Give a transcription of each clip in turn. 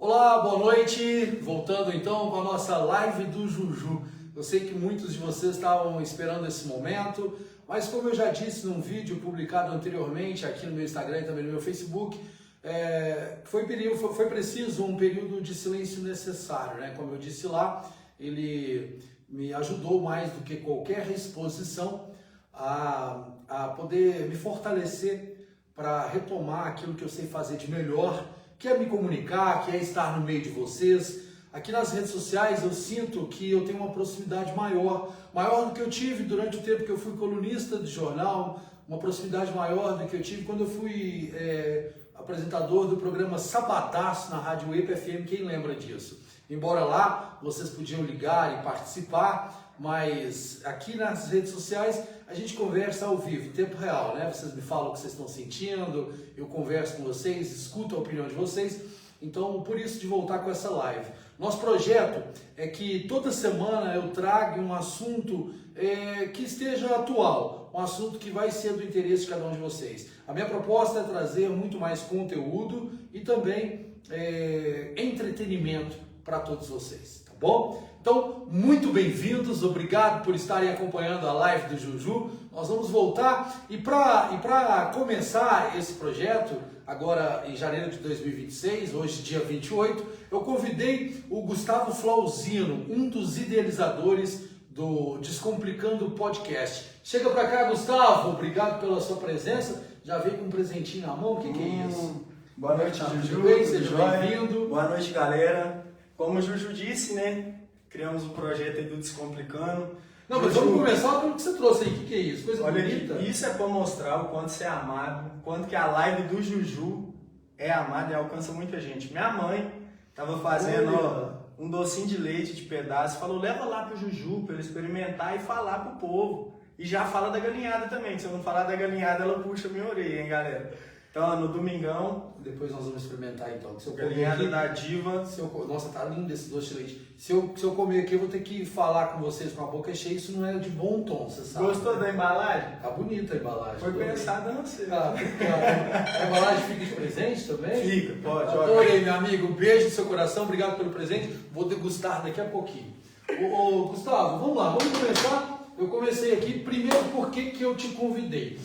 Olá, boa noite. Voltando então com a nossa live do Juju. Eu sei que muitos de vocês estavam esperando esse momento, mas como eu já disse num vídeo publicado anteriormente aqui no meu Instagram e também no meu Facebook, foi preciso um período de silêncio necessário, né? Como eu disse lá, ele me ajudou mais do que qualquer exposição a poder me fortalecer para retomar aquilo que eu sei fazer de melhor, que é me comunicar, que é estar no meio de vocês. Aqui nas redes sociais eu sinto que eu tenho uma proximidade maior do que eu tive durante o tempo que eu fui colunista de jornal, uma proximidade maior do que eu tive quando eu fui apresentador do programa Sabadaço na Rádio EPA FM, quem lembra disso? Embora lá vocês podiam ligar e participar, mas aqui nas redes sociais a gente conversa ao vivo, em tempo real, né? Vocês me falam o que vocês estão sentindo, eu converso com vocês, escuto a opinião de vocês, então por isso de voltar com essa live. Nosso projeto é que toda semana eu traga um assunto que esteja atual, um assunto que vai ser do interesse de cada um de vocês. A minha proposta é trazer muito mais conteúdo e também entretenimento para todos vocês, tá bom? Então, muito bem-vindos, obrigado por estarem acompanhando a live do Juju. Nós vamos voltar e para começar esse projeto, agora em janeiro de 2026, hoje dia 28, eu convidei o Gustavo Flauzino, um dos idealizadores do Descomplicando Podcast. Chega para cá, Gustavo, obrigado pela sua presença. Já veio com um presentinho na mão, o que é isso? Boa noite, Juju. Seja bem-vindo. Boa noite, galera. Como o Juju disse, né? Criamos um projeto aí do Descomplicando. Não, mas vamos começar pelo que você trouxe aí. O que é isso? Coisa olha bonita. Isso é para mostrar o quanto você é amado, o quanto que a live do Juju é amada e alcança muita gente. Minha mãe estava fazendo um docinho de leite de pedaço, falou, leva lá pro Juju para ele experimentar e falar pro povo. E já fala da galinhada também, se eu não falar da galinhada, ela puxa minha orelha, hein, galera? Então, no domingão... Depois nós vamos experimentar, então. Se eu galinhada aqui, da diva. Nossa, tá lindo esse doce de leite. Se eu comer aqui, eu vou ter que falar com vocês com a boca cheia. Isso não é de bom tom, você sabe. Gostou da embalagem? Tá bonita a embalagem. Foi pensada no seu. A embalagem fica de presente também? Fica, pode. Adorei, meu amigo. Um beijo no seu coração. Obrigado pelo presente. Vou degustar daqui a pouquinho. Ô, Gustavo, vamos lá. Vamos começar. Eu comecei aqui, primeiro, por que eu te convidei?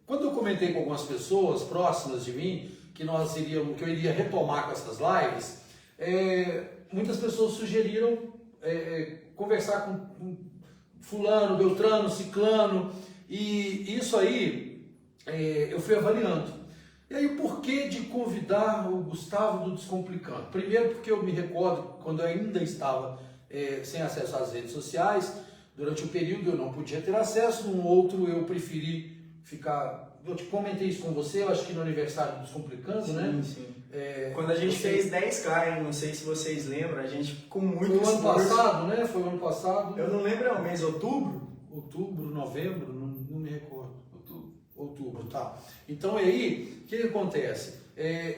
Quando eu comentei com algumas pessoas próximas de mim que eu iria retomar com essas lives, muitas pessoas sugeriram conversar com fulano, beltrano, ciclano, e isso aí eu fui avaliando. E aí o porquê de convidar o Gustavo do Descomplicando? Primeiro porque eu me recordo quando eu ainda estava sem acesso às redes sociais, durante um período eu não podia ter acesso, num outro eu preferi eu te comentei isso com você, eu acho que no aniversário do Descomplicando, sim, né? Sim. Quando a gente fez 10K, hein? Não sei se vocês lembram, a gente com muito esforço... Foi o ano passado, né? Foi o ano passado. Eu não lembro, é o mês, outubro? Outubro, novembro, não me recordo. Outubro, tá. Então aí, o que acontece?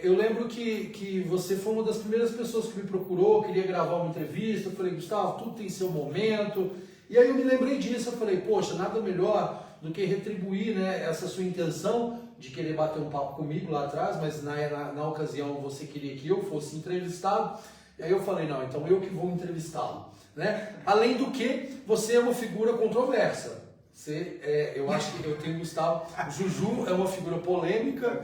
Eu lembro que você foi uma das primeiras pessoas que me procurou, queria gravar uma entrevista, eu falei, Gustavo, tudo tem seu momento. E aí eu me lembrei disso, eu falei, poxa, nada melhor do que retribuir, né, essa sua intenção de querer bater um papo comigo lá atrás, mas na ocasião você queria que eu fosse entrevistado, e aí eu falei, não, então eu que vou entrevistá-lo, né? Além do que, você é uma figura controversa. Eu acho que eu tenho Gustavo, Juju é uma figura polêmica,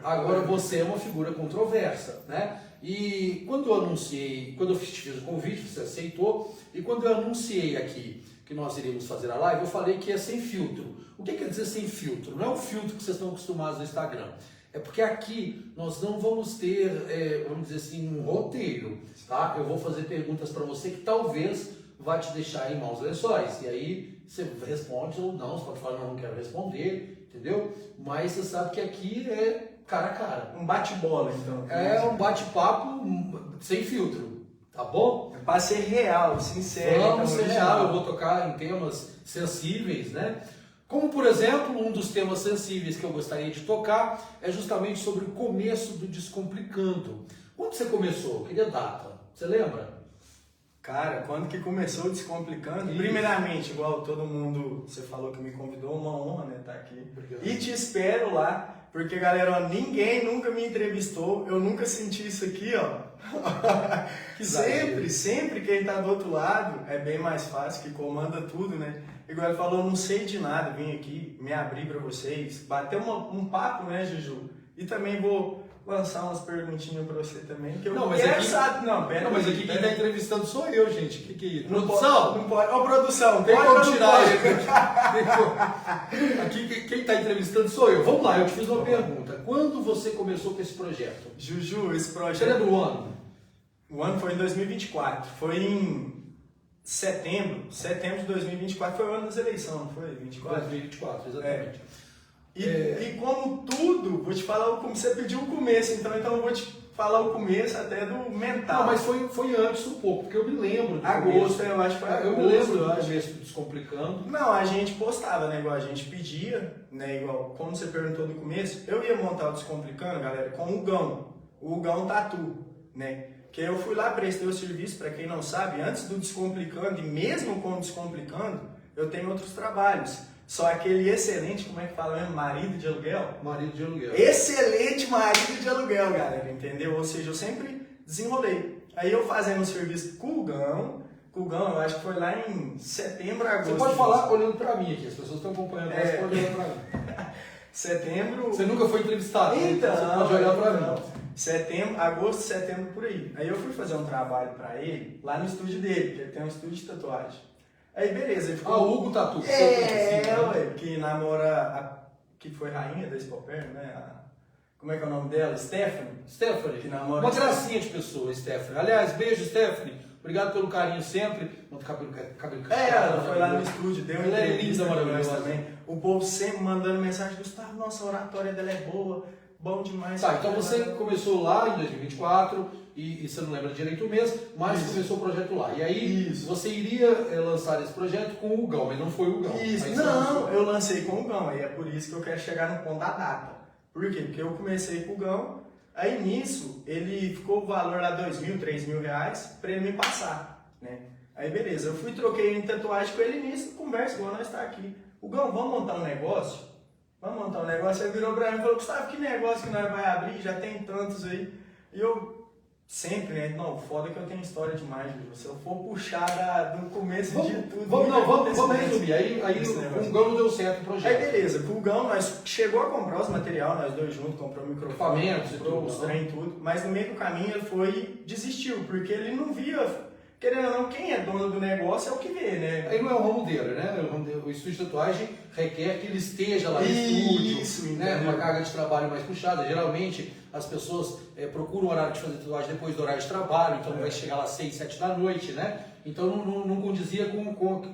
agora você é uma figura controversa, né? E quando eu te fiz o convite, você aceitou, e quando eu anunciei aqui que nós iríamos fazer a live, eu falei que é sem filtro. O que quer dizer sem filtro? Não é o filtro que vocês estão acostumados no Instagram. É porque aqui nós não vamos ter, vamos dizer assim, um roteiro, tá? Eu vou fazer perguntas para você que talvez vá te deixar em maus lençóis. E aí você responde ou não, você pode falar, não quero responder, entendeu? Mas você sabe que aqui é cara a cara. Um bate-bola, então. É um bate-papo sem filtro. Tá bom? É para ser real, sincero. Vamos ser real, eu vou tocar em temas sensíveis, né? Como, por exemplo, um dos temas sensíveis que eu gostaria de tocar é justamente sobre o começo do Descomplicando. Quando você começou? Eu queria data. Você lembra? Cara, quando que começou o Descomplicando? Primeiramente, igual todo mundo, você falou que me convidou, uma honra, né, estar aqui. Obrigado. E te espero lá. Porque, galera, ó, ninguém nunca me entrevistou, eu nunca senti isso aqui, ó. sempre quem tá do outro lado é bem mais fácil, que comanda tudo, né? Igual ele falou, eu não sei de nada, vim aqui me abrir para vocês, bater um papo, né, Juju? E também vou lançar umas perguntinhas para você também, que eu não, mas aqui, sabe. Não, mas aqui quem tá entrevistando sou eu, gente. Não produção? Não pode. Ô, produção, tem pode como tirar ele. Aqui quem tá entrevistando sou eu. Vamos lá, eu te fiz uma pergunta. Quando você começou com esse projeto? Juju, esse projeto... Você lembra o ano? O ano foi em 2024. Foi em setembro de 2024. Foi o ano das eleições, não foi? 24? 2024, exatamente. E como tudo, vou te falar, como você pediu o começo, então eu vou te falar o começo até do mental. Não, mas foi antes um pouco, porque eu me lembro do agosto, eu acho que foi agosto. Eu me lembro do começo do Descomplicando. Não, a gente postava, né, igual a gente pedia, né, igual como você perguntou no começo, eu ia montar o Descomplicando, galera, com o Gão Tatu, né, que eu fui lá, prestei o serviço, para quem não sabe, antes do Descomplicando e mesmo com o Descomplicando, eu tenho outros trabalhos. Só aquele excelente, como é que fala mesmo? Marido de aluguel? Marido de aluguel. Excelente marido de aluguel, galera, entendeu? Ou seja, eu sempre desenrolei. Aí eu fazendo um serviço com o Gão, eu acho que foi lá em setembro, agosto. Você pode falar olhando pra mim aqui, as pessoas estão acompanhando, você pode olhar pra mim. Setembro... Você nunca foi entrevistado, então você pode olhar pra mim. Setembro, agosto, setembro, por aí. Aí eu fui fazer um trabalho pra ele, lá no estúdio dele, que ele tem um estúdio de tatuagem. Aí beleza, ele ficou... Ah, o Hugo Tatu. Ué, que namora que foi rainha da Expoper, né? Como é que é o nome dela? Stephanie. Que namora... Uma gracinha de pessoa, Stephanie. Aliás, beijo, Stephanie. Obrigado pelo carinho sempre. Muito cabelo ela foi lá no estúdio, deu ela é linda, maravilhosa também. O povo sempre mandando mensagem, Gustavo, nossa, a oratória dela é boa, bom demais. Tá, então você começou lá em 2024 e você não lembra direito o mês, mas começou o projeto lá. E aí você iria lançar esse projeto com o Gão, mas não foi o Gão. Isso, não, eu lancei com o Gão, aí é por isso que eu quero chegar no ponto da data. Por quê? Porque eu comecei com o Gão, aí nisso ele ficou o valor lá R$2.000, R$3.000 para ele me passar, né? Aí beleza, eu fui, troquei em tatuagem com ele nisso, conversa, igual nós tá aqui. O Gão, vamos montar um negócio? Vamos montar um negócio. Aí virou pra mim e falou, Gustavo, que negócio que nós vai abrir? Já tem tantos aí. E eu sempre, né? Não, foda que eu tenho história demais, Ju. Se eu for puxar do começo de tudo... Vamos resumir. Aí com o Gão não deu certo o projeto. Aí beleza, com o Gão nós chegou a comprar os material, nós dois juntos, comprou o microfone, comprou os trem e tudo. Mas no meio do caminho ele foi desistiu, porque ele não via... Querendo ou não, quem é dono do negócio é o que vê, né? Aí não é o ramo dele, né? O estúdio de tatuagem requer que ele esteja lá no estúdio, né? Uma carga de trabalho mais puxada. Geralmente as pessoas procuram o horário de fazer tatuagem depois do horário de trabalho, então vai chegar lá 6, 7 da noite, né? Então não condizia com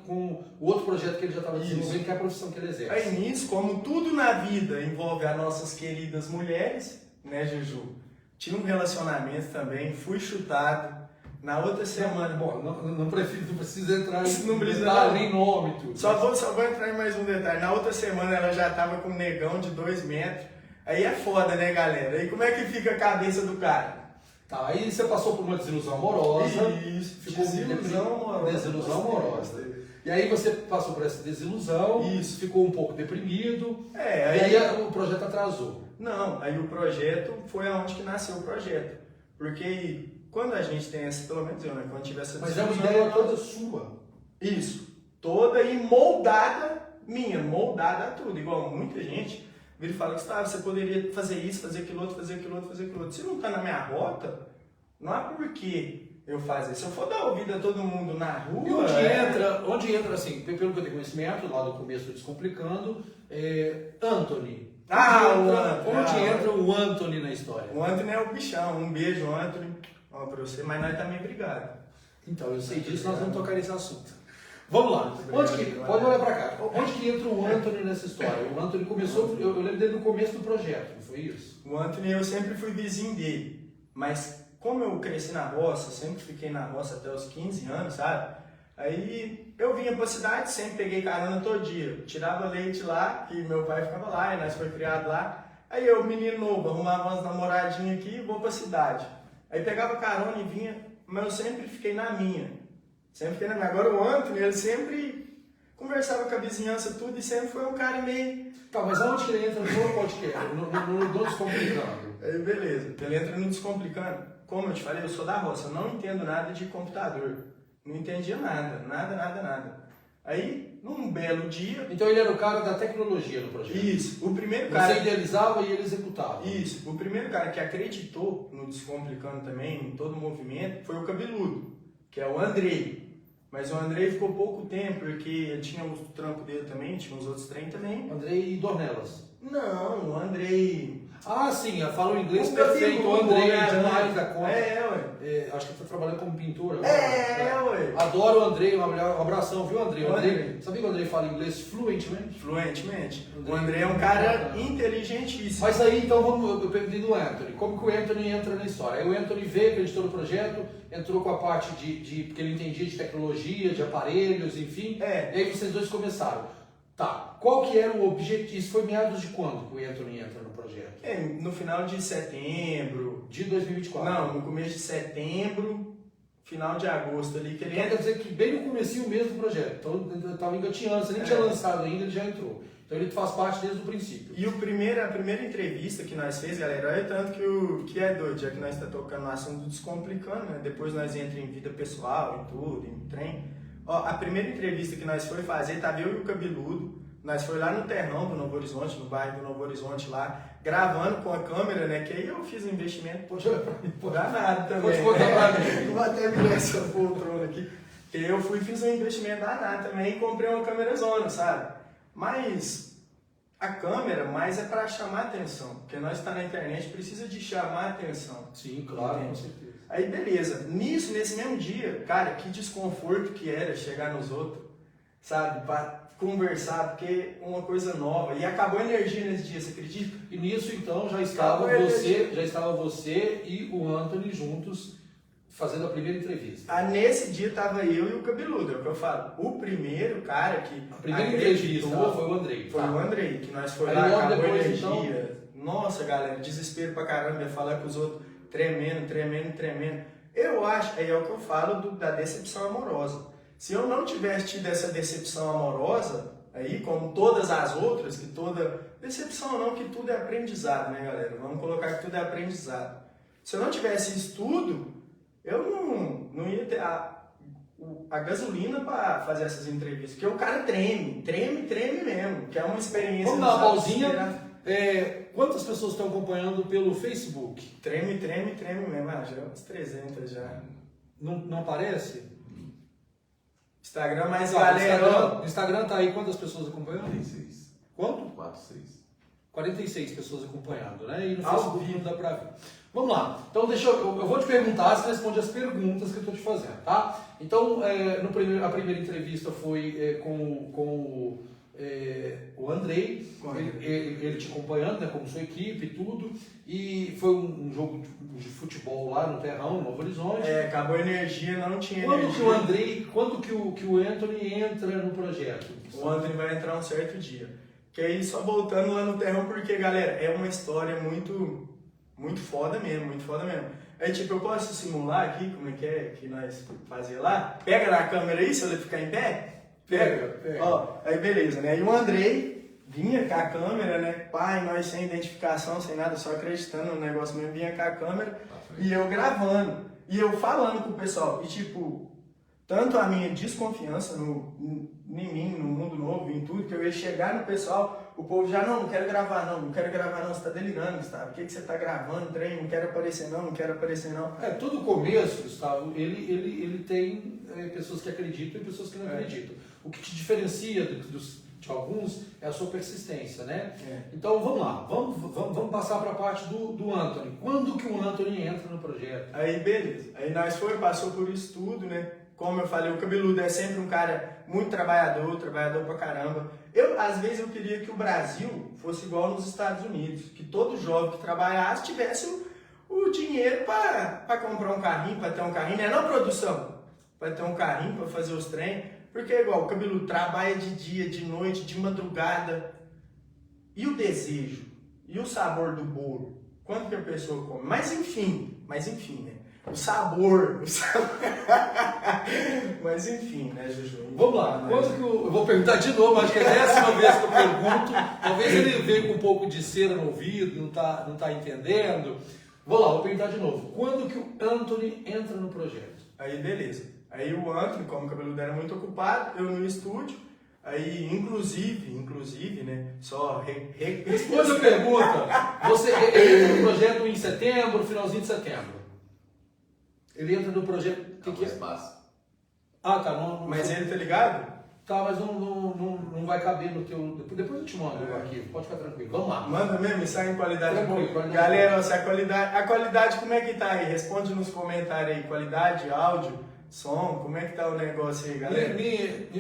o outro projeto que ele já estava desenvolvendo, que é a profissão que ele exerce. Aí nisso, como tudo na vida envolve as nossas queridas mulheres, né, Juju? Tinha um relacionamento também, fui chutado. Na outra semana... Bom, não precisa entrar em detalhe, nem nome, tudo. Só vou entrar em mais um detalhe. Na outra semana ela já tava com um negão de 2 metros. Aí é foda, né, galera? Aí como é que fica a cabeça do cara? Tá, aí você passou por uma desilusão amorosa. Isso, ficou desilusão amorosa. E aí você passou por essa desilusão, ficou um pouco deprimido, e aí o projeto atrasou. Não, aí o projeto foi aonde que nasceu o projeto. Porque... Quando a gente tem essa, pelo menos eu, né? Quando tiver essa Mas é uma ideia toda sua. Isso. Toda e moldada minha, moldada a tudo. Igual muita gente vira e fala, Gustavo, você poderia fazer isso, fazer aquilo outro, fazer aquilo outro, fazer aquilo outro. Se não tá na minha rota, não há por que eu fazer. Se eu for dar ouvido a todo mundo na rua... E onde entra, assim, pelo que eu tenho conhecimento, lá do começo do Descomplicando, Anthony. Onde entra o Anthony na história? O Anthony é o bichão. Um beijo, Anthony. Ó, pra você, mas nós também brigados. Então, eu sei disso, nós vamos tocar nesse assunto. Vamos lá. Pode olhar pra cá. Onde que entra o Anthony nessa história? O Anthony começou, eu lembro dele no começo do projeto, não foi isso? O Anthony, eu sempre fui vizinho dele. Mas como eu cresci na roça, sempre fiquei na roça até os 15 anos, sabe? Aí eu vinha pra cidade, sempre peguei carona todo dia. Tirava leite lá, que meu pai ficava lá, e nós foi criado lá. Aí eu, menino novo, arrumava umas namoradinhas aqui e vou pra cidade. Aí pegava carona e vinha, mas eu sempre fiquei na minha. Agora o Anthony, ele sempre conversava com a vizinhança, tudo, e sempre foi um cara meio... Tá, mas aonde que ele entra no podcast? No Descomplicando. Aí, beleza, ele entra no Descomplicando. Como eu te falei, eu sou da roça, eu não entendo nada de computador. Não entendia nada. Aí, num belo dia... Então ele era o cara da tecnologia no projeto. Isso, o primeiro cara... Você idealizava e ele executava. Isso, o primeiro cara que acreditou no Descomplicando também, em todo o movimento, foi o Cabeludo, que é o Andrei. Mas o Andrei ficou pouco tempo, porque ele tinha o trampo dele também, tinha os outros trem também. Andrei Dornelas. Não, o Andrei... Ah, sim, fala o inglês O perfeito. O Cabeludo, Andrei né? demais da conta. Ué. Acho que ele tá trabalhando como pintor agora. Ué. Adoro o Andrei, um abração, viu, Andrei? O Andrei. Sabia que o Andrei fala inglês fluentemente? Fluentemente. O Andrei é um cara inteligentíssimo. Mas aí, então, eu perguntei do Anthony. Como que o Anthony entra na história? Aí o Anthony veio, acreditou no projeto, entrou com a parte porque ele entendia de tecnologia, de aparelhos, enfim. E aí vocês dois começaram. Tá, qual que era o objetivo? Isso foi meados de quando que o Anthony entra no projeto? No final de setembro. De 2024? Não, no começo de setembro, final de agosto ali que ele Então quer dizer que bem no comecinho mesmo do projeto. Então ele estava engatinhando, você nem tinha lançado ainda, ele já entrou. Então ele faz parte desde o princípio. E a primeira entrevista que nós fez, galera, olha tanto que é doido, já que nós estamos tocando no assunto Descomplicando, né? Depois nós entramos em vida pessoal, em tudo, em trem. Ó, a primeira entrevista que nós foi fazer, tava eu e o Cabeludo, nós foi lá no terrão do Novo Horizonte, no bairro do Novo Horizonte lá, gravando com a câmera, né? Que aí eu fiz um investimento, poxa, danado também. Pode contar pra mim. Vou até virar essa poltrona aqui. Que eu fiz um investimento danado também e comprei uma câmera zona, sabe? Mas a câmera mais é para chamar atenção, porque nós está na internet, precisa de chamar atenção. Sim, claro, Entende? com certeza. Aí beleza, nesse mesmo dia, cara, que desconforto que era chegar nos outros, sabe, para conversar, porque uma coisa nova, e acabou a energia nesse dia, você acredita? E nisso então já estava você e o Anthony juntos fazendo a primeira entrevista. Nesse dia tava eu e o Cabeludo, é o que eu falo, o primeiro cara que... A primeira entrevista foi o Andrei. Foi o Andrei, que nós foi aí lá, logo acabou depois, a energia. então... Nossa, galera, desespero pra caramba, ia falar com os outros, tremendo. Eu acho, aí é o que eu falo da decepção amorosa. Se eu não tivesse tido essa decepção amorosa, aí, como todas as outras, que toda... Decepção não, que tudo é aprendizado, né, galera? Vamos colocar que tudo é aprendizado. Se eu não tivesse isso tudo, eu não ia ter a gasolina para fazer essas entrevistas. Porque o cara treme mesmo, que é uma experiência... Vamos dar uma pausinha. Quantas pessoas estão acompanhando pelo Facebook? Treme mesmo. Já é uns 300 já. Não aparece? Instagram, mas galera... Instagram tá aí, quantas pessoas acompanhando? 46. Quanto? 46. 46 pessoas acompanhando, né? E no Facebook não dá pra ver. Vamos lá. Então eu vou te perguntar, você responde as perguntas que eu estou te fazendo, tá? Então, a primeira entrevista foi com o Andrei, ele te acompanhando, né, como sua equipe e tudo, e foi um jogo de futebol lá no Terrão, no Novo Horizonte. Acabou a energia, não tinha energia. Quando que o Anthony entra no projeto? O Anthony vai entrar um certo dia. Que aí, só voltando lá no Terrão, porque, galera, é uma história muito foda mesmo, Aí, tipo, eu posso simular aqui como é que nós fazia lá? Pega na câmera aí, se ele ficar em pé. Pega. Ó, aí beleza, né? E o Andrei vinha com a câmera, né? Pai, nós sem identificação, sem nada, só acreditando no negócio mesmo, vinha com a câmera e eu gravando. E eu falando com o pessoal. E tipo, tanto a minha desconfiança em mim, no mundo novo, em tudo, que eu ia chegar no pessoal, o povo já, não quero gravar não, você tá delirando, Gustavo, o que você tá gravando, trem, não quero aparecer não. Todo começo, Gustavo, ele tem pessoas que acreditam e pessoas que não acreditam. O que te diferencia de alguns é a sua persistência, né? Então vamos lá, vamos passar para a parte do Anthony. Quando que o Anthony entra no projeto? Aí beleza, aí nós passou por isso tudo, né? Como eu falei, o Cabeludo é sempre um cara muito trabalhador pra caramba. Às vezes eu queria que o Brasil fosse igual nos Estados Unidos, que todo jovem que trabalhasse tivesse o dinheiro para comprar um carrinho, para ter um carrinho, não é não, produção? Para ter um carrinho, para fazer os trem. Porque é igual, o Cabeludo trabalha de dia, de noite, de madrugada. E o desejo? E o sabor do bolo? Quanto que a pessoa come? Mas enfim, né? O sabor. Mas enfim, né, Juju? Vamos lá, quando que eu vou perguntar de novo, acho que é a 10ª vez que eu pergunto, talvez ele veio com um pouco de cera no ouvido, não tá entendendo. Vou lá, vou perguntar de novo. Quando que o Anthony entra no projeto? Aí beleza. Aí o Anthony, como o cabeludo era muito ocupado, eu no estúdio, aí inclusive, né, só... Responde a pergunta. Você entra no projeto em setembro, finalzinho de setembro. Ele entra no projeto... O que é? Espaço. Ah, tá. Não, Mas ele tá ligado? Tá, mas não vai caber no teu... Depois eu te mando o arquivo, pode ficar tranquilo. Vamos lá. Manda mesmo, e sai em qualidade Tranquilo, boa. qualidade Galera, se a qualidade como é que tá aí? Responde nos comentários aí. Qualidade, áudio, som, como é que tá o negócio aí, galera?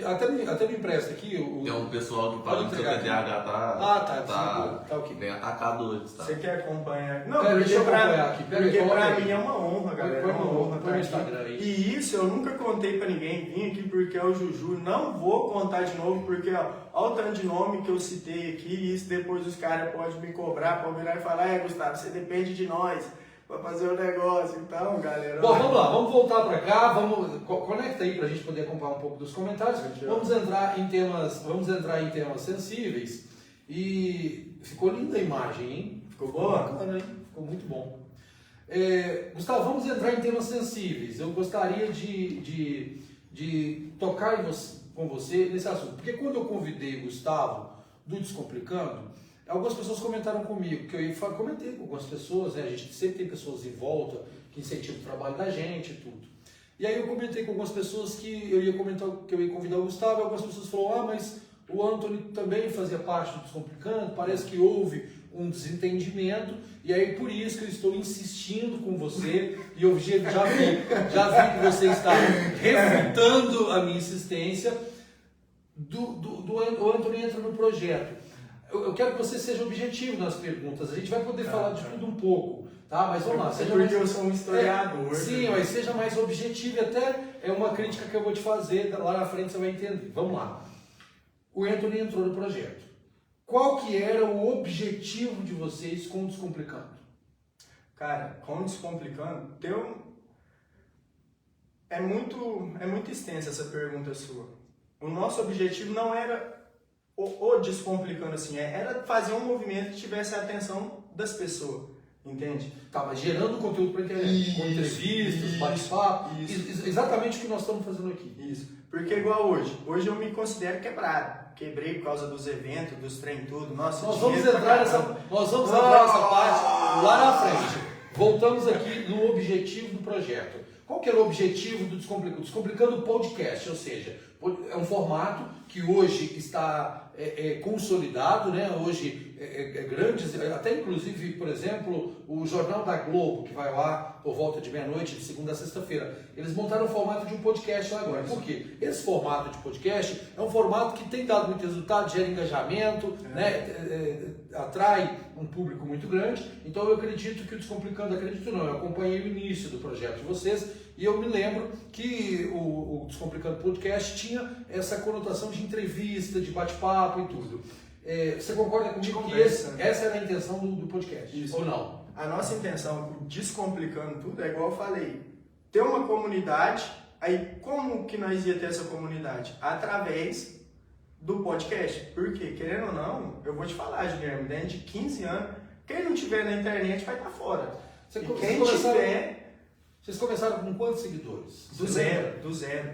Até me empresta aqui. Tem um pessoal que fala Pode que o seu entregar TDAH tá ok. bem atacado hoje, tá? Você quer acompanhar? Não, Pera, deixa eu pra, acompanhar aqui. Pera porque aí, pra coloca mim aí. é uma honra, galera. Põe É uma honra no estar Instagram aqui. aí. E isso eu nunca contei pra ninguém. Vim aqui porque é o Juju. Não vou contar de novo, porque ó, olha o tanto de nome que eu citei aqui. E isso depois os caras podem me cobrar, podem virar e falar: Gustavo, você depende de nós pra fazer o negócio. Então, galera. Bom, vamos lá, vamos voltar para cá, conecta aí para a gente poder acompanhar um pouco dos comentários. Vamos entrar em temas sensíveis. E ficou linda a imagem, hein? Ficou boa? Bacana, hein? Ficou muito bom. Gustavo, vamos entrar em temas sensíveis. Eu gostaria de tocar com você nesse assunto. Porque quando eu convidei o Gustavo do Descomplicando, algumas pessoas comentaram comigo, que eu comentei com algumas pessoas, né? A gente sempre tem pessoas em volta que incentivam o trabalho da gente e tudo. E aí eu comentei com algumas pessoas que eu ia convidar o Gustavo, e algumas pessoas falaram: mas o Anthony também fazia parte do Descomplicando, parece que houve um desentendimento, e aí por isso que eu estou insistindo com você, e eu já vi que você está refutando a minha insistência, o Anthony entra no projeto. Eu quero que você seja objetivo nas perguntas. A gente vai poder falar de tudo um pouco, tá? Mas vamos lá. Porque eu sou um historiador. Sim, mas seja mais objetivo. E até é uma crítica que eu vou te fazer. Lá na frente você vai entender. Vamos lá. O Anthony entrou no projeto. Qual que era o objetivo de vocês com o Descomplicando? Cara, com o Descomplicando, é muito extensa essa pergunta sua. O nosso objetivo não era o Descomplicando assim, era fazer um movimento que tivesse a atenção das pessoas, entende? Tá, mas gerando conteúdo para a internet, com entrevistas, bate-papo, exatamente o que nós estamos fazendo aqui. Isso, porque igual hoje eu me considero quebrado, quebrei por causa dos eventos, dos trem tudo, nossa, Nós vamos entrar nessa parte lá na frente. Voltamos aqui no objetivo do projeto. Qual que era o objetivo do Descomplicando? Descomplicando o podcast, ou seja, é um formato que hoje está consolidado, né? Hoje é grande, até inclusive, por exemplo, o Jornal da Globo, que vai lá por volta de meia-noite, de segunda a sexta-feira, eles montaram o formato de um podcast lá agora. Por quê? Esse formato de podcast é um formato que tem dado muito resultado, gera engajamento, né? Atrai um público muito grande. Então eu acredito que o Descomplicando, eu acompanhei o início do projeto de vocês e eu me lembro que o Descomplicando Podcast tinha essa conotação de entrevista, de bate-papo e tudo. Você concorda comigo que essa era a intenção do podcast? Isso. Ou não? A nossa intenção, Descomplicando tudo, é igual eu falei, ter uma comunidade. Aí como que nós ia ter essa comunidade? Através do podcast. Porque, querendo ou não, eu vou te falar, Guilherme, dentro de 15 anos, quem não tiver na internet vai estar fora. Vocês começaram com quantos seguidores? Do zero.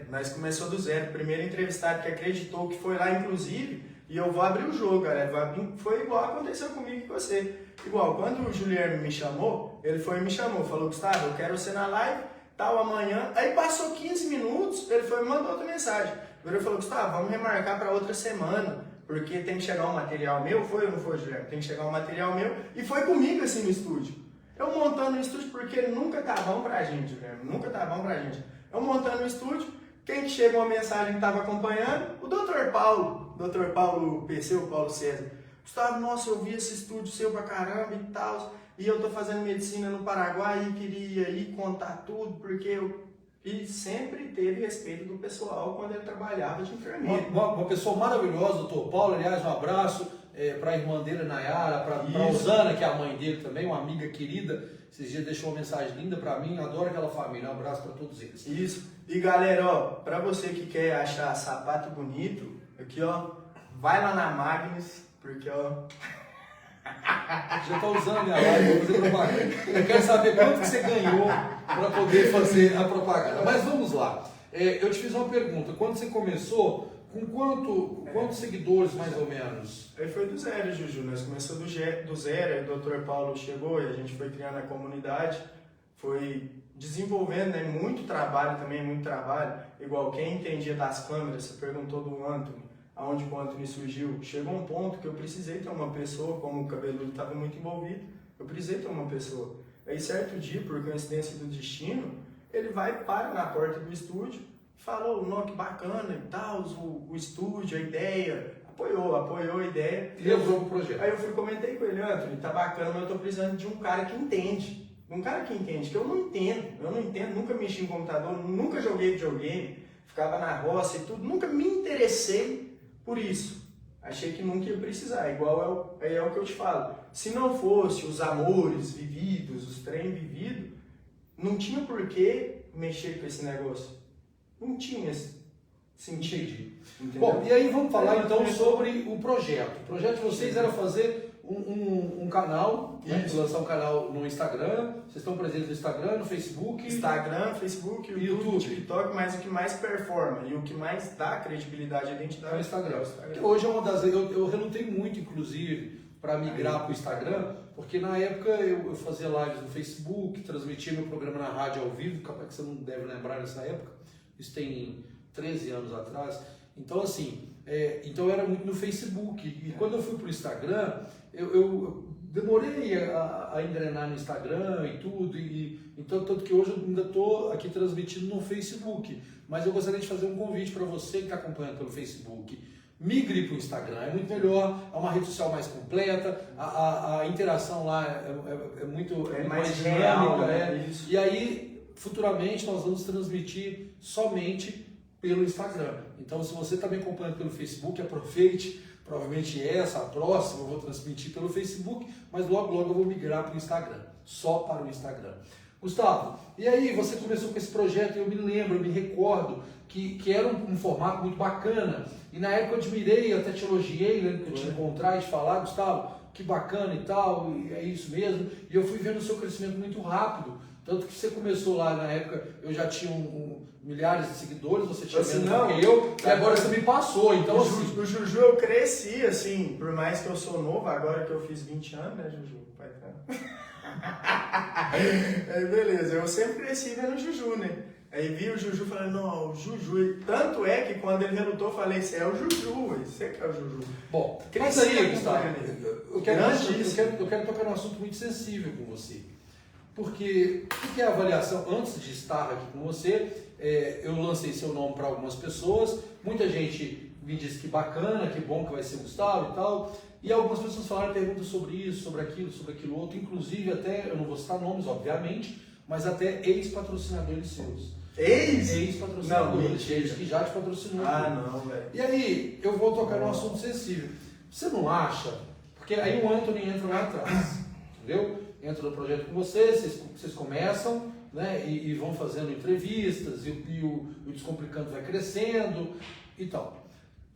Nós começamos do zero. Primeiro entrevistado que acreditou, que foi lá, inclusive, e eu vou abrir o jogo, galera. Foi igual aconteceu comigo e com você. Igual, quando o Guilherme me chamou, ele foi e me chamou, falou: Gustavo, eu quero você na live, tal, amanhã. Aí passou 15 minutos, ele foi e me mandou outra mensagem. Ele falou: Gustavo, vamos remarcar para outra semana, porque tem que chegar um material meu. Foi ou não foi, Guilherme? Tem que chegar um material meu. E foi comigo assim no estúdio. Eu montando o estúdio, porque nunca tá bom pra gente, Guilherme. Nunca tá bom pra gente. Eu montando o estúdio, quem que chega uma mensagem que tava acompanhando? O Dr. Paulo PC, o Paulo César. Gustavo, nossa, eu vi esse estúdio seu pra caramba e tal, e eu tô fazendo medicina no Paraguai e queria ir contar tudo, porque eu... E sempre teve respeito do pessoal quando ele trabalhava de enfermeiro. Uma pessoa maravilhosa, doutor Paulo, aliás, um abraço. para a irmã dele, Nayara, para a Osana, que é a mãe dele também, uma amiga querida. Esses dias deixou uma mensagem linda para mim, adoro aquela família. Um abraço para todos eles. Isso. E galera, ó, para você que quer achar sapato bonito, aqui ó, vai lá na Magnus, porque ó... Já tá usando a minha live para fazer propaganda. Eu quero saber quanto que você ganhou para poder fazer a propaganda. Mas vamos lá. Eu te fiz uma pergunta. Quando você começou, com quantos seguidores mais ou menos? Aí foi do zero, Juju. Nós começamos do zero, aí o Dr. Paulo chegou e a gente foi criando a comunidade, foi desenvolvendo, né? Muito trabalho também, muito trabalho. Igual quem entendia das câmeras, você perguntou do Anthony, aonde o Anthony surgiu. Chegou um ponto que eu precisei ter uma pessoa, como o Cabeludo estava muito envolvido, eu precisei ter uma pessoa. Aí certo dia, por coincidência do destino, ele para na porta do estúdio, falou, não, que bacana e tal, o estúdio, a ideia, apoiou a ideia. E levou pro projeto. Aí eu comentei com ele, Anthony, tá bacana, mas eu tô precisando de um cara que entende. Um cara que entende, que eu não entendo, nunca mexi em computador, nunca joguei videogame, ficava na roça e tudo, nunca me interessei por isso. Achei que nunca ia precisar, igual é o que eu te falo. Se não fosse os amores vividos, os trem vividos, não tinha por que mexer com esse negócio. Não tinha sentido. Entendeu? Bom, e aí vamos falar então sobre o projeto. O projeto de vocês era fazer um canal, né? Lançar um canal no Instagram. Vocês estão presentes no Instagram, no Facebook? Instagram, Facebook, YouTube, TikTok, mas o que mais performa e o que mais dá credibilidade e identidade é o Instagram. Que hoje é uma das... Eu relutei muito, inclusive, para migrar para o Instagram, porque na época eu fazia lives no Facebook, transmitia meu programa na rádio ao vivo, capaz que você não deve lembrar nessa época, isso tem 13 anos atrás. Então, assim, então eu era muito no Facebook. E quando eu fui para o Instagram, eu demorei a engrenar no Instagram e tudo. Então, tanto que hoje eu ainda estou aqui transmitindo no Facebook. Mas eu gostaria de fazer um convite para você que está acompanhando pelo Facebook. Migre para o Instagram, é muito melhor, é uma rede social mais completa, a interação lá é muito mais dinâmica, real, né? E aí, futuramente, nós vamos transmitir somente pelo Instagram. Então, se você está me acompanhando pelo Facebook, aproveite, provavelmente a próxima eu vou transmitir pelo Facebook, mas logo eu vou migrar para o Instagram, só para o Instagram. Gustavo, e aí você começou com esse projeto, eu me recordo que era um formato muito bacana, e na época eu admirei, até te elogiei, lembro que eu te encontrar e te falar, Gustavo, que bacana e tal, e é isso mesmo, e eu fui vendo o seu crescimento muito rápido, tanto que você começou lá na época, eu já tinha milhares de seguidores, você tinha menos do que eu, e agora você me passou, então o Juju eu cresci, assim, por mais que eu sou novo, agora que eu fiz 20 anos, né, Juju? Aí beleza, eu sempre cresci vendo o Juju, né? Aí vi o Juju falando, não, o Juju, e tanto é que quando ele relutou, eu falei, você é o Juju, você que é o Juju. Bom, mas aí, Gustavo, eu quero tocar num assunto muito sensível com você. Porque o que é a avaliação? Antes de estar aqui com você, eu lancei seu nome para algumas pessoas, muita gente me disse que bacana, que bom que vai ser o Gustavo e tal, e algumas pessoas falaram perguntas sobre isso, sobre aquilo outro, inclusive até, eu não vou citar nomes, obviamente, mas até ex-patrocinadores seus. Ex-patrocinadores, eles que já te patrocinou. Não, velho. E aí, eu vou tocar num assunto sensível. Você não acha? Porque aí o Anthony entra lá atrás, entendeu? Entra no projeto com vocês começam, né, e vão fazendo entrevistas, e o Descomplicando vai crescendo e tal.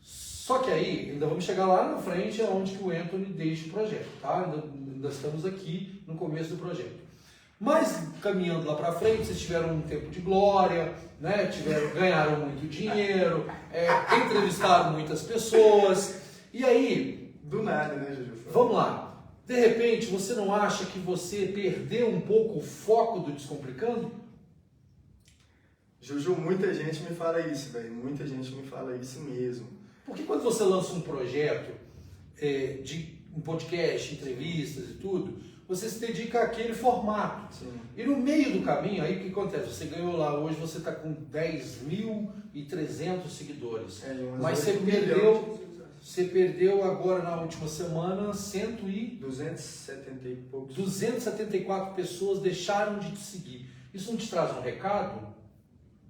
Só que aí, ainda vamos chegar lá na frente, onde que o Anthony deixa o projeto, tá? Ainda estamos aqui no começo do projeto. Mas, caminhando lá para frente, vocês tiveram um tempo de glória, né? Ganharam muito dinheiro, entrevistaram muitas pessoas, e aí... Do nada, né, Juju? Vamos lá. De repente, você não acha que você perdeu um pouco o foco do Descomplicando? Juju, muita gente me fala isso, velho. Muita gente me fala isso mesmo. Porque quando você lança um projeto de um podcast, entrevistas e tudo, você se dedica àquele formato. Sim. E no meio do caminho, aí o que acontece? Você ganhou lá, hoje você está com 10.300 seguidores. Mas você perdeu agora na última semana 270 e poucos. 274 pessoas deixaram de te seguir. Isso não te traz um recado?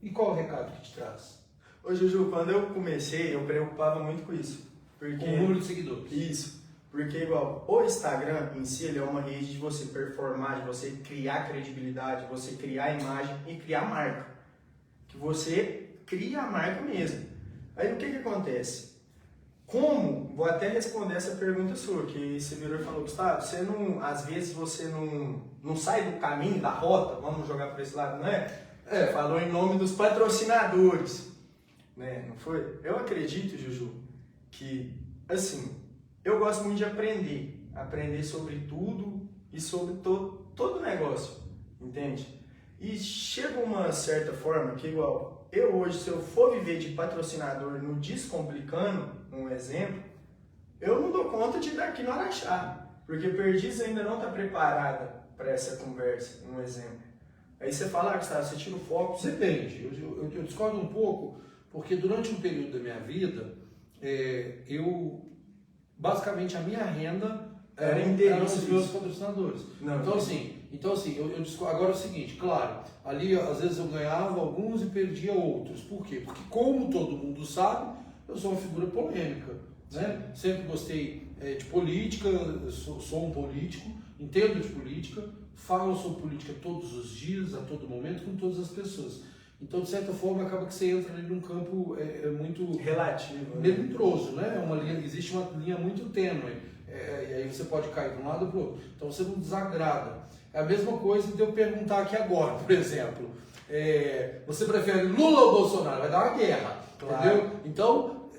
E qual é o recado que te traz? Ô Juju, quando eu comecei, eu preocupava muito com isso. Porque... Com o número de seguidores. Isso. Porque igual, o Instagram em si, ele é uma rede de você performar, de você criar credibilidade, de você criar imagem e criar marca. Que você cria a marca mesmo. Aí o que acontece? Vou até responder essa pergunta sua, que você virou e falou, Gustavo, às vezes você não sai do caminho, da rota, vamos jogar para esse lado, não é? Você falou em nome dos patrocinadores, né? Não foi? Eu acredito, Juju, que, assim, eu gosto muito de aprender sobre tudo e sobre todo negócio, entende? E chega uma certa forma que, igual, eu hoje, se eu for viver de patrocinador no Descomplicando, um exemplo, eu não dou conta de daqui no Araxá, porque Perdiz ainda não está preparada para essa conversa, um exemplo. Aí você fala, Gustavo, você tira o foco. Depende, eu discordo um pouco, porque durante um período da minha vida, basicamente a minha renda eram os meus patrocinadores. Então assim, eu discordo. Agora é o seguinte, claro, ali às vezes eu ganhava alguns e perdia outros. Por quê? Porque como todo mundo sabe, eu sou uma figura polêmica, né? Sempre gostei de política, sou um político, entendo de política, falo sobre política todos os dias, a todo momento, com todas as pessoas. Então, de certa forma, acaba que você entra ali num campo muito relativo, nebuloso, né? Existe uma linha muito tênue, e aí você pode cair de um lado para o outro. Então, você não desagrada. É a mesma coisa de eu perguntar aqui agora, por exemplo, você prefere Lula ou Bolsonaro? Vai dar uma guerra, claro. Entendeu? Então,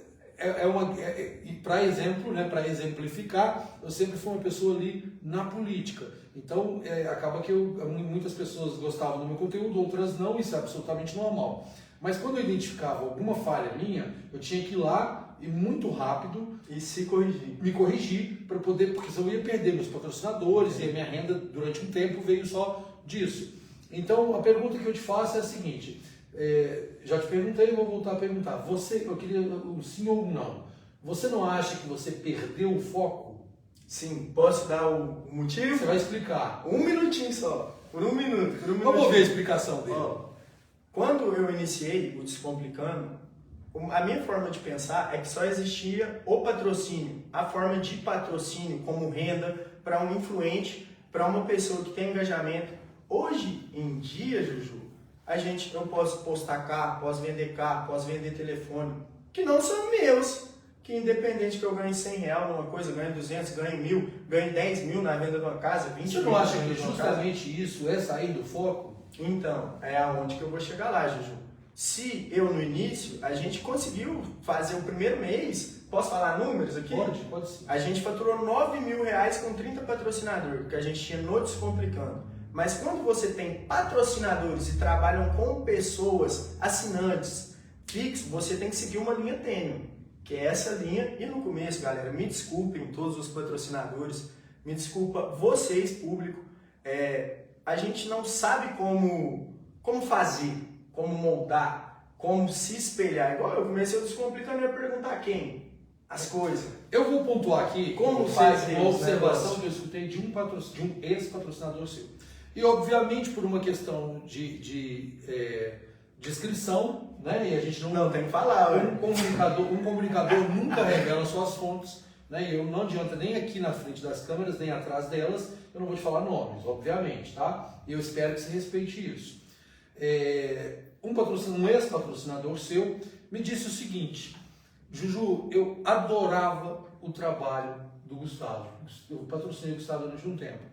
para exemplo, né, para exemplificar, eu sempre fui uma pessoa ali na política. Então, acaba que muitas pessoas gostavam do meu conteúdo, outras não, isso é absolutamente normal. Mas quando eu identificava alguma falha minha, eu tinha que ir lá e muito rápido e me corrigir para poder, porque senão eu ia perder meus patrocinadores e a minha renda durante um tempo veio só disso. Então, a pergunta que eu te faço é a seguinte, já te perguntei e vou voltar a perguntar, eu queria um sim ou um não. Você não acha que você perdeu o foco? Sim, posso dar o motivo? Você vai explicar. Um minutinho só, por um minuto. Vamos ver a explicação dele. Quando eu iniciei o Descomplicando, a minha forma de pensar é que só existia o patrocínio, a forma de patrocínio como renda para um influente, para uma pessoa que tem engajamento. Hoje em dia, Juju, eu posso postar carro, posso vender telefone, que não são meus, que independente que eu ganhe R$100 numa coisa, ganhe 200, ganhe 1.000, ganhe 10 mil na venda de uma casa, 20 mil. Você não acha que justamente isso é sair do foco? Então, é aonde que eu vou chegar lá, Juju. Se eu no início, a gente conseguiu fazer o primeiro mês, posso falar números aqui? Pode sim. A gente faturou R$9.000 com 30 patrocinadores, que a gente tinha no Descomplicando. Mas quando você tem patrocinadores e trabalham com pessoas, assinantes, fixos, você tem que seguir uma linha tênue, que é essa linha. E no começo, galera, me desculpem todos os patrocinadores, me desculpa vocês, público, a gente não sabe como fazer, como moldar, como se espelhar. Igual eu comecei o Descomplicando e ia perguntar quem? As coisas. Eu vou pontuar aqui como fazer uma observação que eu escutei de um ex-patrocinador seu. E obviamente por uma questão de descrição, né? E a gente não tem que falar. Um comunicador nunca revela suas fontes, né? E eu não adianta nem aqui na frente das câmeras, nem atrás delas, eu não vou te falar nomes, obviamente, tá? E eu espero que você respeite isso. Um ex-patrocinador seu me disse o seguinte: Juju, eu adorava o trabalho do Gustavo. Eu patrocinei o Gustavo durante um tempo.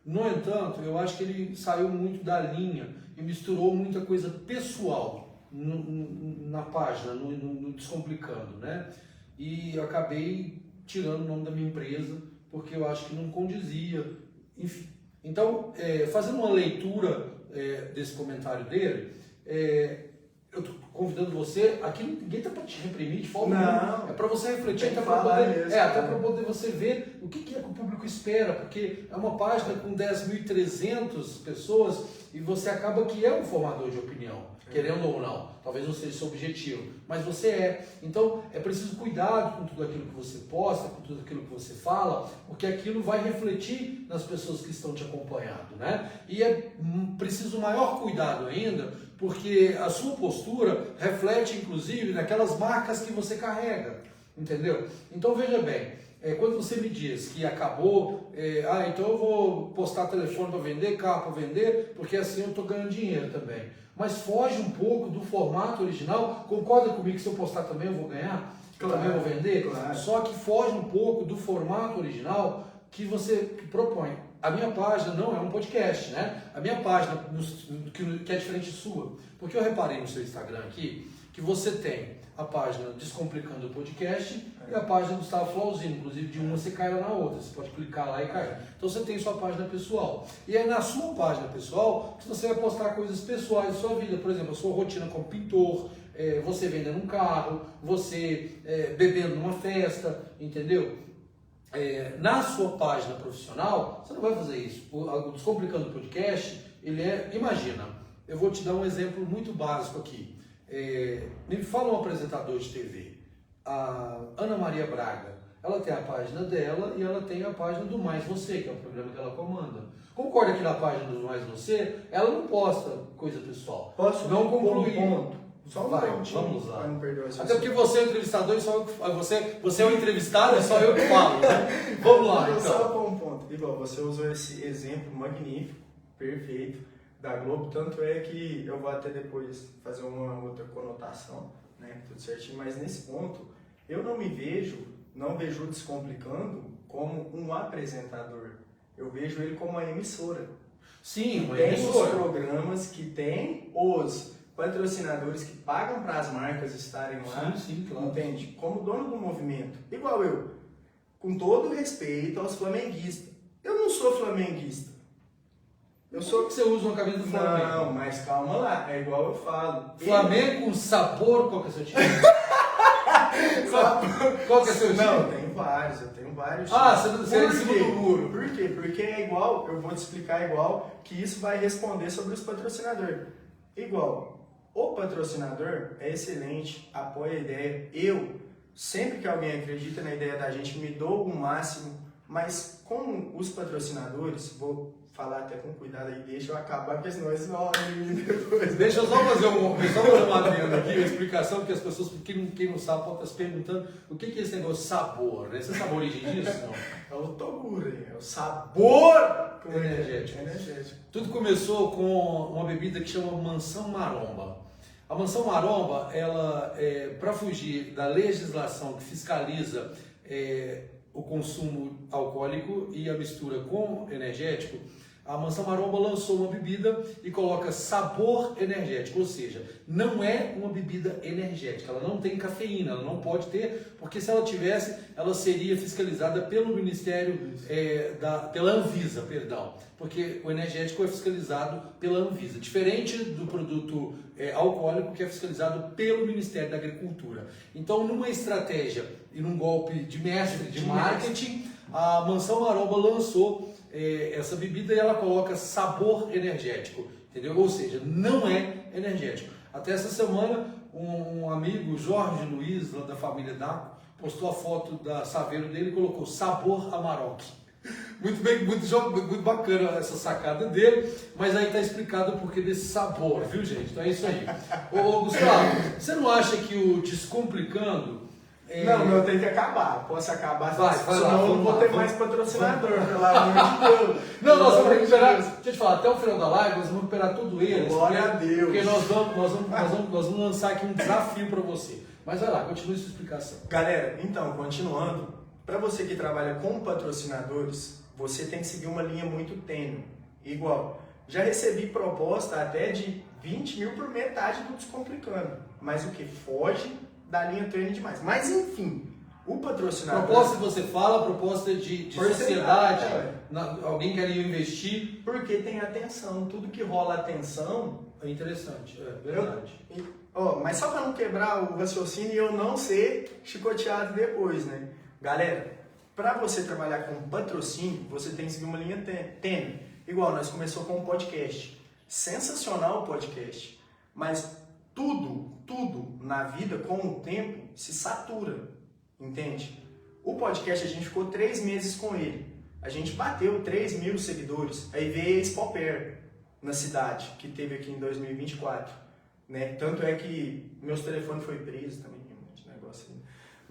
No entanto, eu acho que ele saiu muito da linha e misturou muita coisa pessoal na página, no Descomplicando, né? E eu acabei tirando o nome da minha empresa porque eu acho que não condizia, enfim. Então, fazendo uma leitura desse comentário dele, eu estou convidando você, aqui ninguém está para te reprimir de forma nenhuma, é para você refletir, até para poder você ver o que é que o público espera, porque é uma página com 10.300 pessoas e você acaba que é um formador de opinião, querendo ou não, talvez não seja seu objetivo, mas você é. Então é preciso cuidado com tudo aquilo que você posta, com tudo aquilo que você fala, porque aquilo vai refletir nas pessoas que estão te acompanhando, né? E é preciso maior cuidado ainda, porque a sua postura reflete, inclusive, naquelas marcas que você carrega, entendeu? Então, veja bem, quando você me diz que acabou, então eu vou postar telefone para vender, carro para vender, porque assim eu estou ganhando dinheiro também. Mas foge um pouco do formato original. Concorda comigo que se eu postar também eu vou ganhar? Claro, também vou vender? Claro. Só que foge um pouco do formato original que você propõe. A minha página não é um podcast, né? A minha página, que é diferente sua, porque eu reparei no seu Instagram aqui, que você tem a página Descomplicando o Podcast e a página Gustavo Flauzino, inclusive de uma você cai lá na outra, você pode clicar lá e cair. Então você tem sua página pessoal. E é na sua página pessoal que você vai postar coisas pessoais da sua vida, por exemplo, a sua rotina como pintor, você vendendo um carro, você bebendo numa festa, entendeu? Na sua página profissional, você não vai fazer isso. O Descomplicando o Podcast, imagina, eu vou te dar um exemplo muito básico aqui. Me fala um apresentador de TV, a Ana Maria Braga. Ela tem a página dela e ela tem a página do Mais Você, que é o programa que ela comanda. Concorda que na página do Mais Você, ela não posta coisa pessoal. Posso não concluir. ponto? Só um pontinho, vamos lá. para não perder o assunto. Até porque você é o entrevistador e só eu que falo. Você é o entrevistado e só eu que falo. Né? Vamos lá, então. Só para um ponto. Igual, você usou esse exemplo magnífico, perfeito, da Globo. Tanto é que eu vou até depois fazer uma outra conotação, né? Tudo certinho. Mas nesse ponto, eu não vejo o Descomplicando como um apresentador. Eu vejo ele como uma emissora. Sim, uma tem emissora. os programas que tem os patrocinadores que pagam para as marcas estarem lá, sim, claro. Entende? Como dono do movimento. Igual eu, com todo respeito aos flamenguistas. Eu não sou flamenguista. Por que você usa uma camisa do Flamengo? Não, mas calma lá, é igual eu falo. Flamengo com sabor, qual que é o seu time? Qual que é o seu time? Não, eu tenho vários. Você é em cima do muro. Por quê? Porque é igual, eu vou te explicar igual, que isso vai responder sobre os patrocinadores. Igual, o patrocinador é excelente, apoia a ideia. Eu, sempre que alguém acredita na ideia da gente, me dou o máximo, mas com os patrocinadores, vou falar até com cuidado aí, deixa eu acabar, porque senão eles vão depois. Deixa eu só fazer uma adenda aqui, uma explicação, porque as pessoas, quem não sabe, pode estar se perguntando o que é esse negócio de sabor, né? Você sabe a origem disso? Não. É o toguro, é o sabor energético. Tudo começou com uma bebida que chama Mansão Maromba. A Mansão Maromba, ela, para fugir da legislação que fiscaliza o consumo alcoólico e a mistura com energético, a Mansão Maromba lançou uma bebida e coloca sabor energético, ou seja, não é uma bebida energética, ela não tem cafeína, ela não pode ter, porque se ela tivesse, ela seria fiscalizada pelo Ministério, pela Anvisa, perdão, porque o energético é fiscalizado pela Anvisa, diferente do produto alcoólico que é fiscalizado pelo Ministério da Agricultura. Então, numa estratégia e num golpe de mestre de marketing, a Mansão Maromba lançou essa bebida e ela coloca sabor energético, entendeu? Ou seja, não é energético. Até essa semana, um amigo, Jorge Luiz, lá da família Daco, postou a foto da Saveiro dele e colocou sabor Amarok. Muito bem, muito bacana essa sacada dele, mas aí está explicado o porquê desse sabor, viu, gente? Então é isso aí. Ô Gustavo, você não acha que o Descomplicando... Não, meu tem que acabar. Posso acabar? Vai senão lá, eu não vou ter mais patrocinador, pelo amor de Deus. Não, nós vamos recuperar. Deixa eu te falar, até o final da live nós vamos recuperar tudo eles. Glória a Deus. Porque nós vamos lançar aqui um desafio para você. Mas vai lá, continue sua explicação. Galera, então, continuando, para você que trabalha com patrocinadores, você tem que seguir uma linha muito tênue. Igual, já recebi proposta até de 20 mil por metade do Descomplicando. Mas o que? Foge da linha tênue demais. Mas enfim, o patrocinador... Proposta que você fala, proposta de sociedade, alguém quer investir. Porque tem atenção, tudo que rola atenção... É interessante, é verdade. Mas só para não quebrar o raciocínio e eu não ser chicoteado depois, né? Galera, para você trabalhar com patrocínio, você tem que seguir uma linha tênue. Igual, nós começamos com um podcast. Sensacional o podcast. Mas tudo na vida, com o tempo, se satura. Entende? O podcast, a gente ficou 3 meses com ele. A gente bateu 3 mil seguidores. Aí veio a Expoper na cidade, que teve aqui em 2024. Né? Tanto é que meus telefones foi preso também, um monte de negócio aí.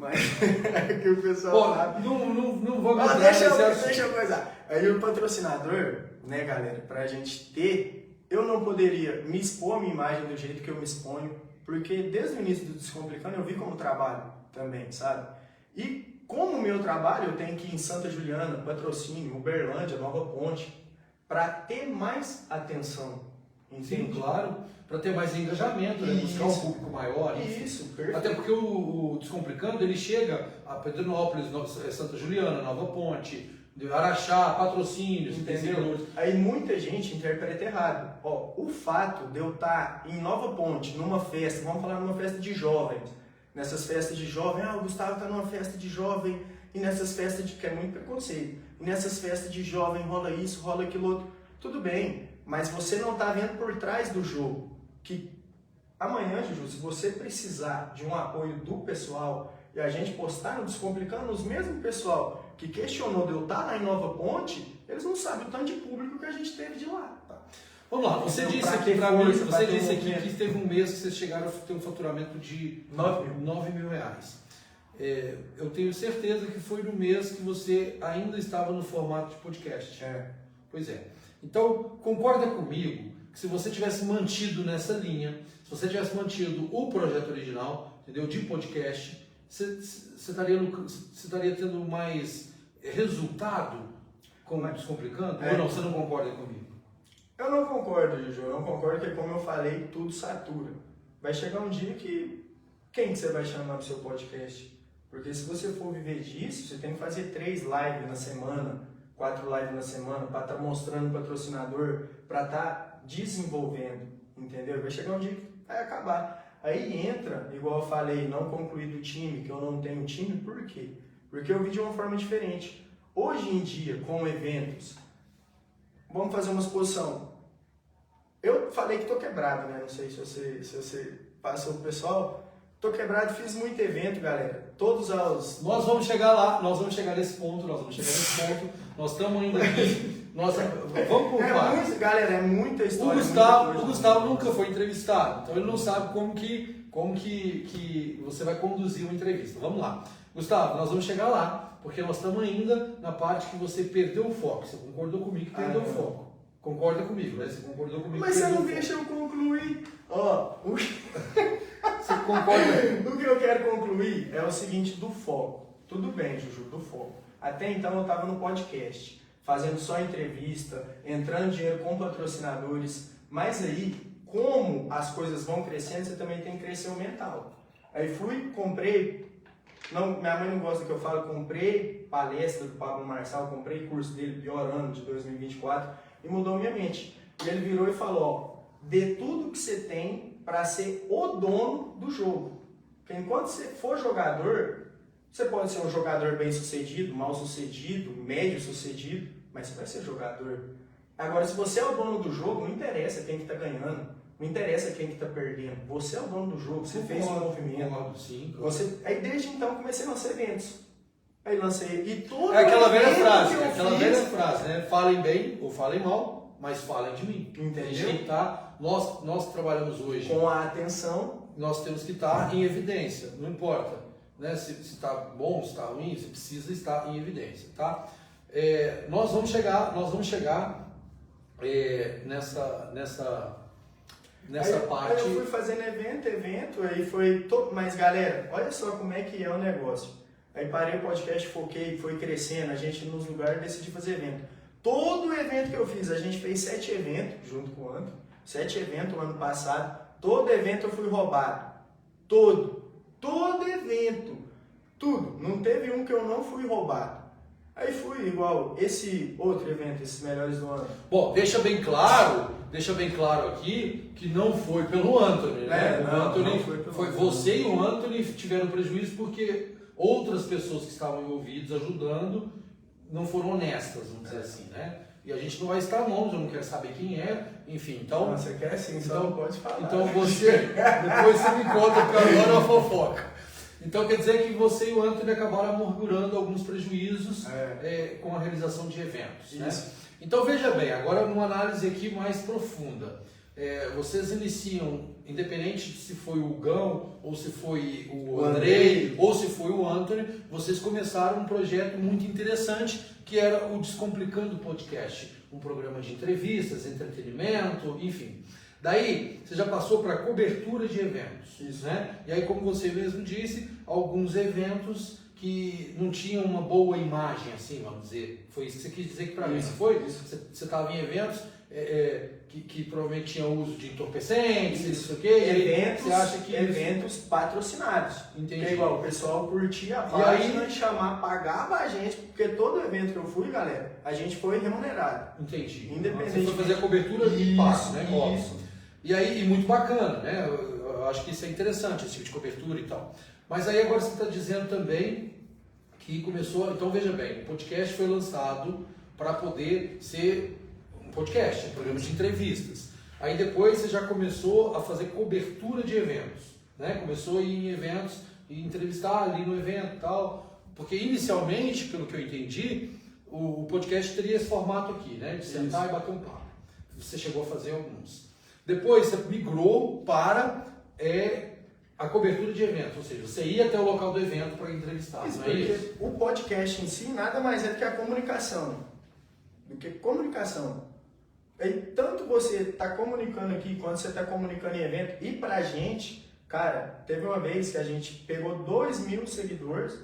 Mas é que o pessoal sabe. Não vou me Deixa eu coisar. Aí o patrocinador, né, galera, pra gente ter, eu não poderia me expor a minha imagem do jeito que eu me exponho, porque desde o início do Descomplicando eu vi como trabalho também, sabe? E como o meu trabalho, eu tenho que ir em Santa Juliana, Patrocínio, Uberlândia, Nova Ponte, para ter mais atenção. Entende? Sim, claro, para ter mais engajamento, né? Buscar um público maior. Enfim. Isso, perfeito. Até porque o Descomplicando, ele chega a Pedrinópolis, Santa Juliana, Nova Ponte, Araxá, Patrocínios, entendeu? Aí muita gente interpreta errado. Ó, o fato de eu estar em Nova Ponte, numa festa, vamos falar numa festa de jovens, nessas festas de jovem, o Gustavo está numa festa de jovem, e nessas festas de, que é muito preconceito, e nessas festas de jovem rola isso, rola aquilo outro, tudo bem, mas você não está vendo por trás do jogo, que amanhã, Juju, se você precisar de um apoio do pessoal, e a gente postar no Descomplicando, os mesmos pessoal que questionou de eu estar lá em Nova Ponte, eles não sabem o tanto de público que a gente teve de lá. Vamos lá, você disse aqui para mim, você disse aqui que teve um mês que vocês chegaram a ter um faturamento de 9 mil reais. Eu tenho certeza que foi no mês que você ainda estava no formato de podcast. Pois é. Então, concorda comigo que se você tivesse mantido nessa linha, se você tivesse mantido o projeto original, entendeu, de podcast, você estaria tendo mais resultado com o Descomplicando? Ou não, você não concorda comigo? Eu não concordo, Juju. Eu não concordo porque, como eu falei, tudo satura. Vai chegar um dia que... Quem que você vai chamar pro seu podcast? Porque se você for viver disso, você tem que fazer 3 lives na semana, 4 lives na semana, para estar mostrando o patrocinador, para estar desenvolvendo, entendeu? Vai chegar um dia que vai acabar. Aí entra, igual eu falei, não concluir do time, que eu não tenho time, por quê? Porque eu vi de uma forma diferente. Hoje em dia, com eventos, vamos fazer uma exposição. Eu falei que tô quebrado, né? Não sei se você passou pro pessoal. Tô quebrado, fiz muito evento, galera. Todos os... Nós vamos chegar lá, nós vamos chegar nesse ponto, nós estamos ainda aqui. Vamos por partes. Galera, é muita história. O Gustavo nunca foi entrevistado, então ele não sabe como que você vai conduzir uma entrevista. Vamos lá. Gustavo, nós vamos chegar lá, porque nós estamos ainda na parte que você perdeu o foco. Você concordou comigo que perdeu o foco. Concorda comigo, né? Você concordou comigo. Mas você não deixa eu concluir. Você concorda? O que eu quero concluir é o seguinte, do foco. Tudo bem, Juju, do foco. Até então eu estava no podcast, fazendo só entrevista, entrando dinheiro com patrocinadores, mas aí, como as coisas vão crescendo, você também tem que crescer o mental. Aí comprei, minha mãe não gosta que eu falo, comprei palestra do Pablo Marçal, comprei curso dele, pior ano de 2024, e mudou minha mente. E ele virou e falou, dê tudo que você tem para ser o dono do jogo. Porque enquanto você for jogador, você pode ser um jogador bem sucedido, mal sucedido, médio sucedido, mas você vai ser jogador. Agora, se você é o dono do jogo, não interessa quem que está ganhando, não interessa quem que está perdendo. Você é o dono do jogo, você fez o movimento. Sim, Aí desde então comecei a lançar eventos. Aí lancei. E tudo aquela velha frase, né? Falem bem ou falem mal, mas falem de mim. Entendeu? A gente tem que estar, nós trabalhamos hoje com a atenção, nós temos que estar em evidência, não importa, né? Se está bom, se está ruim, você precisa estar em evidência, tá? Nós vamos chegar nessa parte. Aí eu fui fazendo evento, aí foi... Mas galera, olha só como é que é o negócio. Aí parei o podcast, foquei, foi crescendo, a gente nos lugares decidi fazer evento. Todo evento que eu fiz, a gente fez 7 eventos, junto com o Antônio, 7 eventos no ano passado, todo evento eu fui roubado. Todo evento, tudo. Não teve um que eu não fui roubado. Aí fui igual esse outro evento, esses melhores do ano. Bom, deixa bem claro aqui que não foi pelo Antônio, né? Foi você e o Antônio tiveram prejuízo porque outras pessoas que estavam envolvidas, ajudando, não foram honestas, vamos dizer assim, né? E a gente não vai estar longe, eu não quero saber quem é, enfim, então... Não, você quer sim, só não pode falar. Então depois você me conta, porque agora é uma fofoca. Então quer dizer que você e o Antônio acabaram amorgurando alguns prejuízos com a realização de eventos, né? Então veja bem, agora uma análise aqui mais profunda. vocês iniciam, independente de se foi o Gão, ou se foi o Andrei, ou se foi o Anthony, vocês começaram um projeto muito interessante, que era o Descomplicando Podcast, um programa de entrevistas, entretenimento, enfim. Daí, você já passou para cobertura de eventos. Isso. Né? E aí, como você mesmo disse, alguns eventos que não tinham uma boa imagem, assim, vamos dizer. Foi isso que você quis dizer que para mim, não foi? Você estava em eventos que provavelmente tinham uso de entorpecentes, isso aqui. Eventos patrocinados. Entendi. Que é igual, o pessoal curtia a página e pagava a gente, porque todo evento que eu fui, galera, a gente foi remunerado. Entendi. Independente. Você foi fazer a cobertura de passo, né? Isso. E aí, e muito bacana, né? Eu acho que isso é interessante, esse tipo de cobertura e tal. Mas aí agora você está dizendo também que começou... Então veja bem, o podcast foi lançado para poder ser um podcast, um programa de entrevistas. Aí depois você já começou a fazer cobertura de eventos, né? Começou a ir em eventos e entrevistar ali no evento e tal. Porque inicialmente, pelo que eu entendi, o podcast teria esse formato aqui, né? De sentar e bater um papo. Você chegou a fazer alguns. Depois você migrou para a cobertura de eventos, ou seja, você ia até o local do evento para entrevistar. Isso, não é porque isso? o podcast em si nada mais é do que a comunicação. E tanto você está comunicando aqui, quanto você está comunicando em evento, e pra gente, cara, teve uma vez que a gente pegou 2.000 seguidores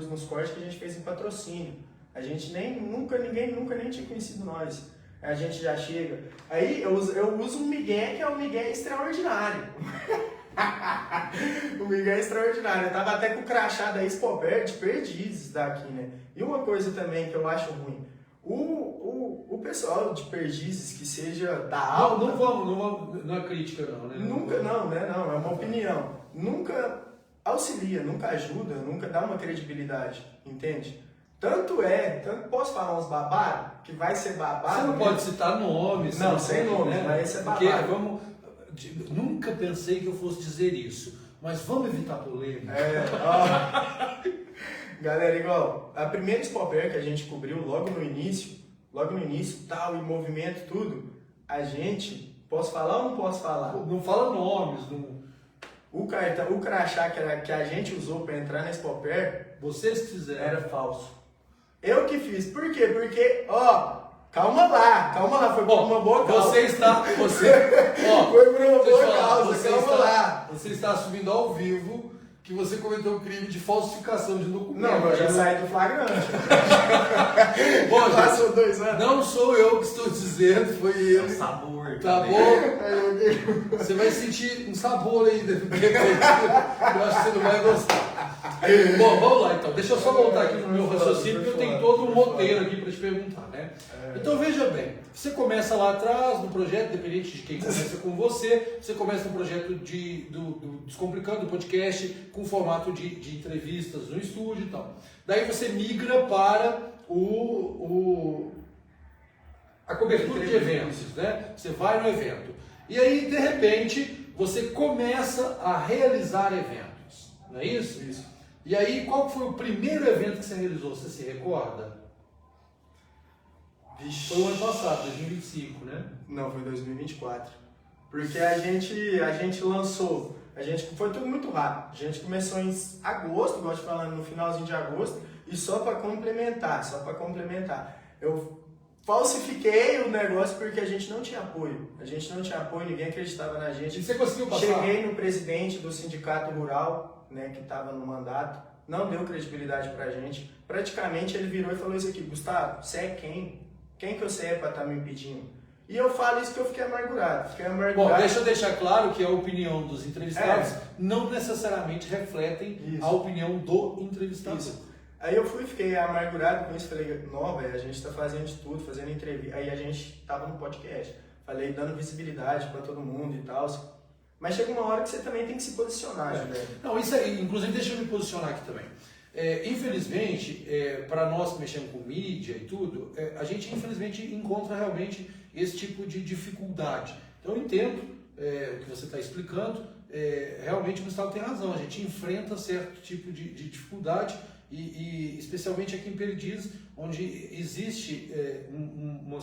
nos cortes que a gente fez em patrocínio. A gente ninguém nunca nem tinha conhecido nós. A gente já chega. Aí eu uso um migué que é o migué extraordinário. O migué extraordinário. Eu tava até com o crachá da Expopert de Perdizes daqui, né? E uma coisa também que eu acho ruim. O pessoal de Perdizes que seja da alta... Não é crítica não, né? Não, é uma opinião. Nunca auxilia, nunca ajuda, nunca dá uma credibilidade, entende? Tanto posso falar uns babados, que vai ser babado. Você não pode citar nomes. Não, sem nomes, né? Mas esse é babado. Nunca pensei que eu fosse dizer isso, mas vamos evitar polêmica. Galera, igual, a primeira Expopert que a gente cobriu logo no início, tal, e movimento, tudo, a gente, posso falar ou não posso falar? Não fala nomes. O crachá que a gente usou para entrar na Expopert, vocês fizeram. Era falso. Eu que fiz. Por quê? Porque, calma lá, foi por uma boa causa. Foi por uma boa causa, calma lá. Você está assumindo ao vivo que você cometeu um crime de falsificação de documento. Não, eu já saí do flagrante. Bom, passou 2 anos. Não sou eu que estou dizendo, foi ele. É um sabor. Tá bom? Você vai sentir um sabor ainda. Eu acho que você não vai gostar. Bom, vamos lá então. Deixa eu só voltar aqui no meu raciocínio, porque eu tenho todo um roteiro aqui para te perguntar, né? Então veja bem, você começa lá atrás no projeto, dependente de quem começa com você começa no projeto do Descomplicando, do podcast, com formato de entrevistas no estúdio e tal. Daí você migra para a cobertura de eventos, né? Você vai no evento. E aí, de repente, você começa a realizar eventos, não é isso? Isso. E aí, qual foi o primeiro evento que você realizou? Você se recorda? Vixe. Foi o ano passado, 2025, né? Não, foi 2024. Porque a gente lançou, foi tudo muito rápido. A gente começou em agosto, gosto de falar no finalzinho de agosto, e só para complementar. Eu falsifiquei o negócio porque a gente não tinha apoio. Ninguém acreditava na gente. E você conseguiu passar? Cheguei no presidente do sindicato rural, né, que estava no mandato, não deu credibilidade pra gente. Praticamente ele virou e falou isso aqui: Gustavo, você é quem? Quem que você é para estar me impedindo? E eu falo isso que eu fiquei amargurado. Bom, deixa eu deixar claro que a opinião dos entrevistados não necessariamente refletem a opinião do entrevistado. Isso. Aí eu fiquei amargurado com isso, falei, não, velho, a gente tá fazendo de tudo, fazendo entrevista. Aí a gente tava no podcast, falei, dando visibilidade para todo mundo e tal. Mas chega uma hora que você também tem que se posicionar, velho. Não, isso aí, inclusive deixa eu me posicionar aqui também. Infelizmente, para nós que mexemos com mídia e tudo, a gente infelizmente encontra realmente esse tipo de dificuldade. Então eu entendo o que você está explicando, realmente o Gustavo tem razão, a gente enfrenta certo tipo de dificuldade e especialmente aqui em Perdizes, onde existe uma